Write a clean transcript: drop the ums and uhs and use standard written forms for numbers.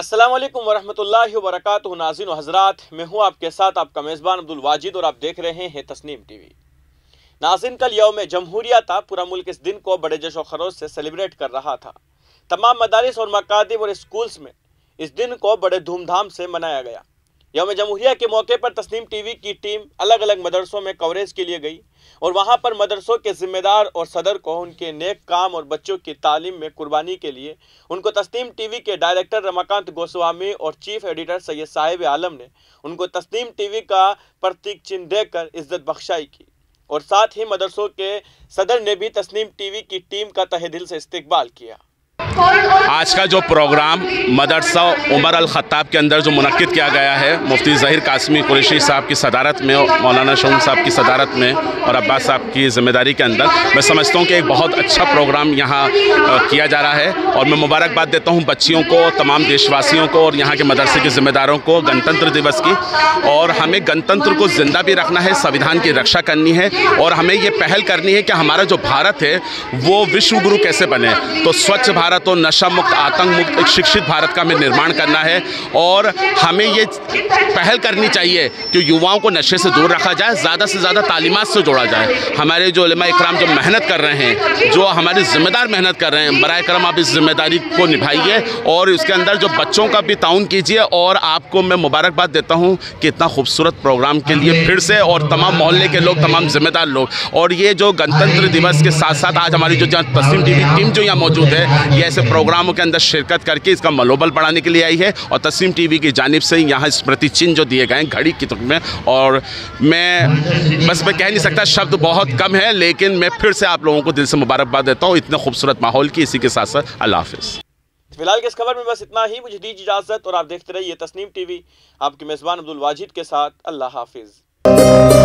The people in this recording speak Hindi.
अस्सलाम वालेकुम वरहमतुल्लाहि वबरकातुहू। नाज़रीन व हज़रात, मैं हूं आपके साथ आपका मेज़बान अब्दुल वाजिद और आप देख रहे हैं तस्नीम टीवी। नाज़रीन, कल यौम जमहूरिया था। पूरा मुल्क इस दिन को बड़े जोश व खरोश से सेलिब्रेट कर रहा था। तमाम मदारिस और मकातिब और स्कूल्स में इस दिन को बड़े धूमधाम से मनाया गया। यौम जमहूरिया के मौके पर तस्नीम टीवी की टीम अलग अलग मदरसों में कवरेज के लिए गई और वहां पर मदरसों के जिम्मेदार और सदर को उनके नेक काम और बच्चों की तालीम में कुर्बानी के लिए उनको तस्नीम टीवी के डायरेक्टर रमाकांत गोस्वामी और चीफ एडिटर सैयद साहिब आलम ने उनको तस्नीम टीवी का प्रतीक चिन्ह देकर इज्जत बख्शाई की और साथ ही मदरसों के सदर ने भी तस्नीम टीवी की टीम का तहे दिल से इस्तकबाल किया। आज का जो प्रोग्राम मदरसा उमर अल ख़त्ताब के अंदर जो मुनक्किद किया गया है, मुफ्ती ज़हीर कासमी कुरैशी साहब की सदारत में, मौलाना शऊन साहब की सदारत में और अब्बास साहब की ज़िम्मेदारी के अंदर, मैं समझता हूँ कि एक बहुत अच्छा प्रोग्राम यहाँ किया जा रहा है और मैं मुबारकबाद देता हूँ बच्चियों को, तमाम देशवासियों को और यहाँ के मदरसे के ज़िम्मेदारों को गणतंत्र दिवस की। और हमें गणतंत्र को ज़िंदा भी रखना है, संविधान की रक्षा करनी है और हमें ये पहल करनी है कि हमारा जो भारत है वो विश्व गुरु कैसे बने। तो स्वच्छ भारत और नशा मुक्त, आतंक मुक्त, एक शिक्षित भारत का हमें निर्माण करना है और हमें ये पहल करनी चाहिए कि युवाओं को नशे से दूर रखा जाए, ज़्यादा से ज़्यादा तालीमात से जोड़ा जाए। हमारे जो उलमा इकराम जो मेहनत कर रहे हैं, जो हमारे ज़िम्मेदार मेहनत कर रहे हैं, बराए करम आप इस जिम्मेदारी को निभाइए और इसके अंदर जो बच्चों का भी ताउन कीजिए। और आपको मैं मुबारकबाद देता हूँ कि इतना खूबसूरत प्रोग्राम के लिए फिर से, और तमाम मोहल्ले के लोग, तमाम जिम्मेदार लोग, और ये जो गणतंत्र दिवस के साथ साथ आज हमारी जो तस्नीम टीवी टीम जो यहाँ मौजूद है, ये ऐसे प्रोग्रामों के अंदर शिरकत करके इसका मनोबल बढ़ाने के लिए आई है। और तस्नीम टीवी की जानिब से यहाँ स्मृति चिन्ह जो दिए गए हैं घड़ी की तुक में, और मैं कह नहीं सकता, शब्द बहुत कम है, लेकिन मैं फिर से आप लोगों को दिल से मुबारकबाद देता हूँ इतने खूबसूरत माहौल की। इसी के साथ साथ अल्लाह हाफिज़। फिलहाल की इस खबर में बस इतना ही। मुझे दीजिए इजाज़त और आप देखते रहिए तस्नीम टीवी। आपके मेज़बान अब्दुल वाजिद के साथ अल्लाह हाफिज़।